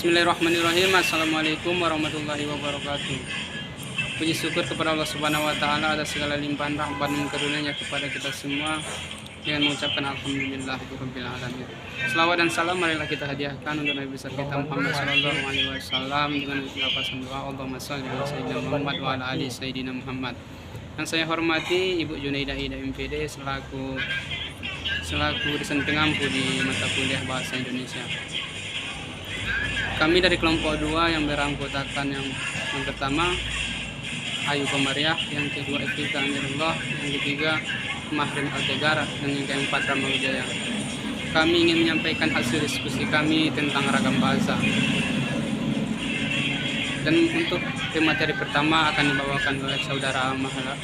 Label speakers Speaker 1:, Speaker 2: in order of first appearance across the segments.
Speaker 1: Bismillahirrahmanirrahim. Assalamualaikum warahmatullahi wabarakatuh. Puji syukur kepada Allah Subhanahu wa Ta'ala atas segala limpahan rahmat dan karunia-Nya kepada kita semua dengan mengucapkan alhamdulillahirabbil alamin. Selawat dan salam marilah kita hadiahkan untuk Nabi besar kita Muhammad sallallahu alaihi wasallam dengan lafazan doa Allahumma shalli ala sayyidina Muhammad wa ala ali sayyidina Muhammad. Yang saya hormati Ibu Junaidah Ida MPD selaku dosen pengampu di mata kuliah Bahasa Indonesia. Kami dari kelompok 2 yang beranggotakan yang pertama Ayu Komariah, yang kedua Ifrita Amirullah, yang ketiga Mahrim Al-Tegara, dan yang keempat Rama Wijaya. Kami ingin menyampaikan hasil diskusi kami tentang ragam bahasa. Dan untuk materi pertama akan dibawakan oleh saudara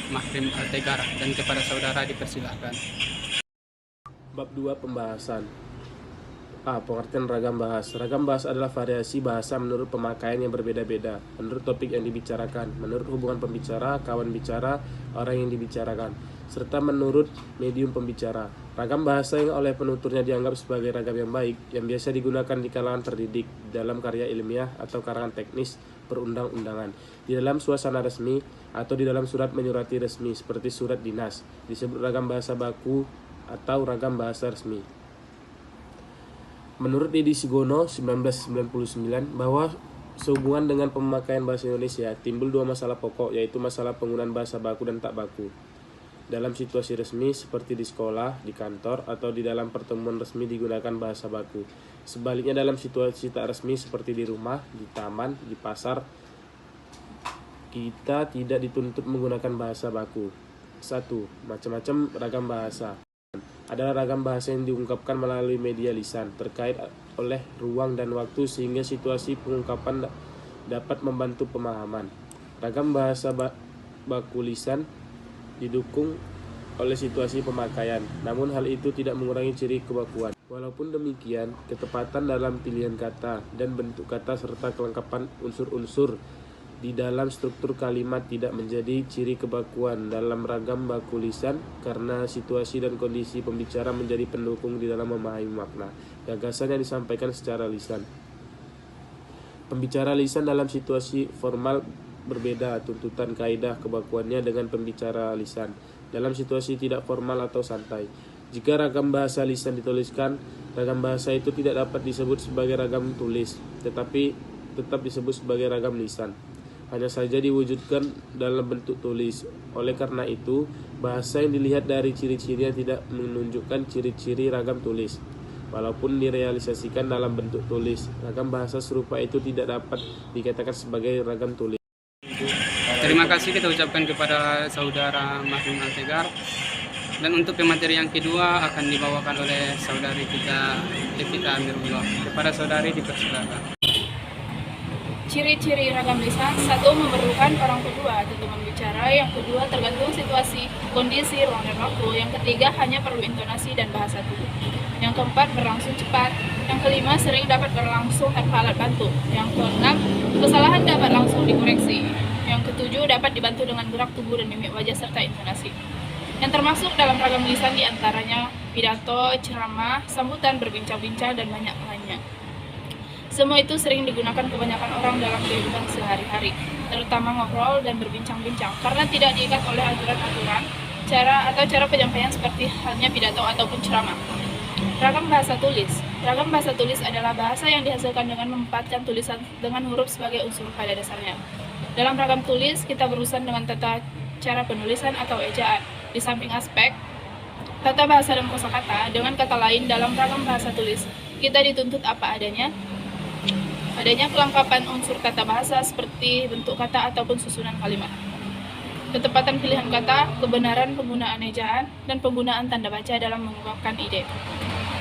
Speaker 1: Mahrim Al-Tegara, dan kepada saudara dipersilahkan.
Speaker 2: Bab 2 pembahasan. Pengertian ragam bahasa. Ragam bahasa adalah variasi bahasa menurut pemakaian yang berbeda-beda, menurut topik yang dibicarakan, menurut hubungan pembicara, kawan bicara, orang yang dibicarakan, serta menurut medium pembicara. Ragam bahasa yang oleh penuturnya dianggap sebagai ragam yang baik, yang biasa digunakan di kalangan terdidik, dalam karya ilmiah atau karangan teknis perundang-undangan, di dalam suasana resmi, atau di dalam surat menyurati resmi, seperti surat dinas, disebut ragam bahasa baku atau ragam bahasa resmi. Menurut Didi Sigono 1999 bahwa sehubungan dengan pemakaian bahasa Indonesia timbul 2 masalah pokok, yaitu masalah penggunaan bahasa baku dan tak baku dalam situasi resmi seperti di sekolah, di kantor, atau di dalam pertemuan resmi digunakan bahasa baku. Sebaliknya dalam situasi tak resmi seperti di rumah, di taman, di pasar, kita tidak dituntut menggunakan bahasa baku. 1. Macam-macam ragam bahasa adalah ragam bahasa yang diungkapkan melalui media lisan terkait oleh ruang dan waktu sehingga situasi pengungkapan dapat membantu pemahaman. Ragam bahasa baku lisan didukung oleh situasi pemakaian, namun hal itu tidak mengurangi ciri kebakuan. Walaupun demikian, ketepatan dalam pilihan kata dan bentuk kata serta kelengkapan unsur-unsur di dalam struktur kalimat tidak menjadi ciri kebakuan dalam ragam baku lisan karena situasi dan kondisi pembicara menjadi pendukung di dalam memahami makna gagasan yang disampaikan secara lisan. Pembicara lisan dalam situasi formal berbeda tuntutan kaidah kebakuannya dengan pembicara lisan dalam situasi tidak formal atau santai. Jika ragam bahasa lisan dituliskan, ragam bahasa itu tidak dapat disebut sebagai ragam tulis, tetapi tetap disebut sebagai ragam lisan. Hanya saja diwujudkan dalam bentuk tulis. Oleh karena itu, bahasa yang dilihat dari ciri-cirinya tidak menunjukkan ciri-ciri ragam tulis. Walaupun direalisasikan dalam bentuk tulis, ragam bahasa serupa itu tidak dapat dikatakan sebagai ragam tulis.
Speaker 1: Terima kasih kita ucapkan kepada saudara Mahrim Al-Tegar. Dan untuk materi yang kedua akan dibawakan oleh saudari kita Ifrita Amirullah. Kepada saudari dipersilakan.
Speaker 3: Ciri-ciri ragam lisan: 1. Memerlukan orang kedua tentu membicara, yang kedua tergantung situasi, kondisi, ruang dan waktu, yang ketiga hanya perlu intonasi dan bahasa tubuh, yang keempat berlangsung cepat, yang kelima sering dapat berlangsung tanpa alat bantu, yang keenam kesalahan dapat langsung dikoreksi, yang ketujuh dapat dibantu dengan gerak tubuh dan mimik wajah serta intonasi. Yang termasuk dalam ragam lisan diantaranya pidato, ceramah, sambutan, berbincang-bincang, dan banyak lainnya. Semua itu sering digunakan kebanyakan orang dalam kehidupan sehari-hari, terutama ngobrol dan berbincang-bincang, karena tidak diikat oleh aturan-aturan, cara penyampaian seperti halnya pidato ataupun ceramah. Ragam bahasa tulis. Ragam bahasa tulis adalah bahasa yang dihasilkan dengan menempatkan tulisan dengan huruf sebagai unsur pada dasarnya. Dalam ragam tulis, kita berurusan dengan tata cara penulisan atau ejaan. Di samping aspek tata bahasa dan kosakata, dengan kata lain, dalam ragam bahasa tulis, kita dituntut apa adanya kelengkapan unsur tata bahasa seperti bentuk kata ataupun susunan kalimat, ketepatan pilihan kata, kebenaran penggunaan ejaan, dan penggunaan tanda baca dalam mengungkapkan ide.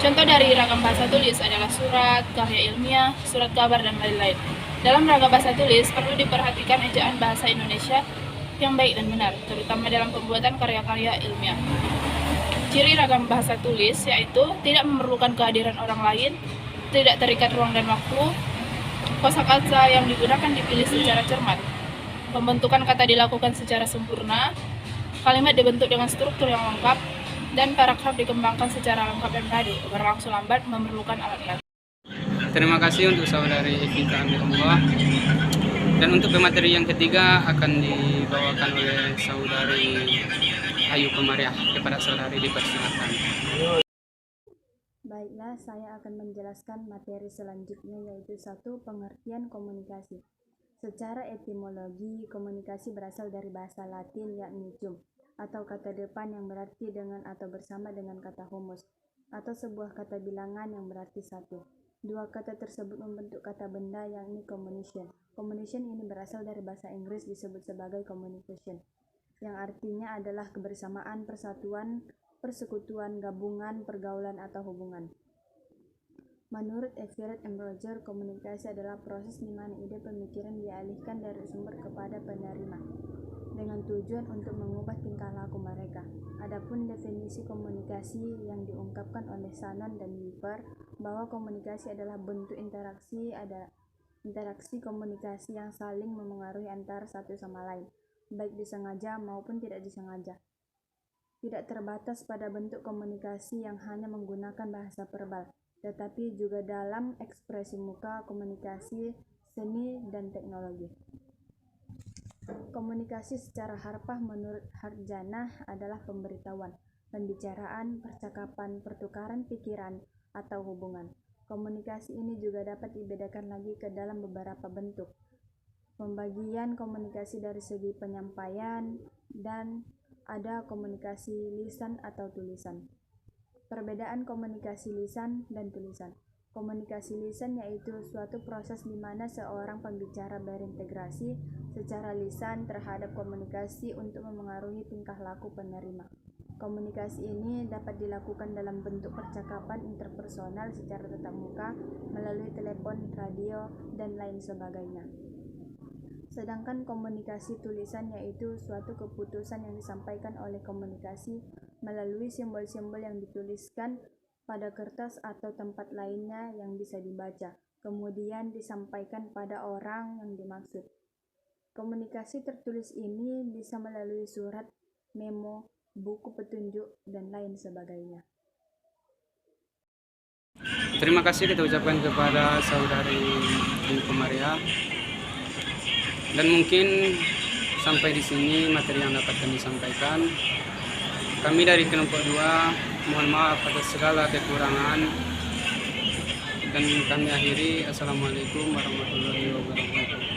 Speaker 3: Contoh dari ragam bahasa tulis adalah surat, karya ilmiah, surat kabar, dan lain-lain. Dalam ragam bahasa tulis perlu diperhatikan ejaan bahasa Indonesia yang baik dan benar, terutama dalam pembuatan karya-karya ilmiah. Ciri ragam bahasa tulis yaitu tidak memerlukan kehadiran orang lain, tidak terikat ruang dan waktu, kosakata yang digunakan dipilih secara cermat, pembentukan kata dilakukan secara sempurna, kalimat dibentuk dengan struktur yang lengkap, dan paragraf dikembangkan secara lengkap dan padu, berlangsung lambat, memerlukan alat bantu.
Speaker 1: Terima kasih untuk saudari Evita Amirullah. Dan untuk pemateri yang ketiga akan dibawakan oleh saudari Ayu Komariah. Kepada saudari dipersilakan.
Speaker 4: Baiklah, saya akan menjelaskan materi selanjutnya, yaitu 1. Pengertian komunikasi. Secara etimologi, komunikasi berasal dari bahasa Latin yakni cum, atau kata depan yang berarti dengan atau bersama dengan kata humus, atau sebuah kata bilangan yang berarti 1. Dua kata tersebut membentuk kata benda yakni communication. Communication ini berasal dari bahasa Inggris disebut sebagai communication, yang artinya adalah kebersamaan, persatuan, persekutuan, gabungan, pergaulan, atau hubungan. Menurut Everett M. Roger, komunikasi adalah proses di mana ide pemikiran dialihkan dari sumber kepada penerima, dengan tujuan untuk mengubah tingkah laku mereka. Adapun definisi komunikasi yang diungkapkan oleh Shannon dan Weaver, bahwa komunikasi adalah bentuk interaksi komunikasi yang saling memengaruhi antara satu sama lain, baik disengaja maupun tidak disengaja. Tidak terbatas pada bentuk komunikasi yang hanya menggunakan bahasa verbal, tetapi juga dalam ekspresi muka, komunikasi, seni, dan teknologi. Komunikasi secara harfiah menurut Harjana adalah pemberitahuan, pembicaraan, percakapan, pertukaran pikiran, atau hubungan. Komunikasi ini juga dapat dibedakan lagi ke dalam beberapa bentuk. Pembagian komunikasi dari segi penyampaian, dan ada komunikasi lisan atau tulisan. Perbedaan komunikasi lisan dan tulisan. Komunikasi lisan yaitu suatu proses di mana seorang pembicara berintegrasi secara lisan terhadap komunikasi untuk memengaruhi tingkah laku penerima. Komunikasi ini dapat dilakukan dalam bentuk percakapan interpersonal secara tatap muka, melalui telepon, radio, dan lain sebagainya. Sedangkan komunikasi tulisan yaitu suatu keputusan yang disampaikan oleh komunikasi melalui simbol-simbol yang dituliskan pada kertas atau tempat lainnya yang bisa dibaca, kemudian disampaikan pada orang yang dimaksud. Komunikasi tertulis ini bisa melalui surat, memo, buku petunjuk, dan lain sebagainya.
Speaker 1: Terima kasih kita ucapkan kepada saudari Ayu Komariah. Dan mungkin sampai di sini materi yang dapat kami sampaikan. Kami dari kelompok 2 mohon maaf atas segala kekurangan, dan kami akhiri. Assalamualaikum warahmatullahi wabarakatuh.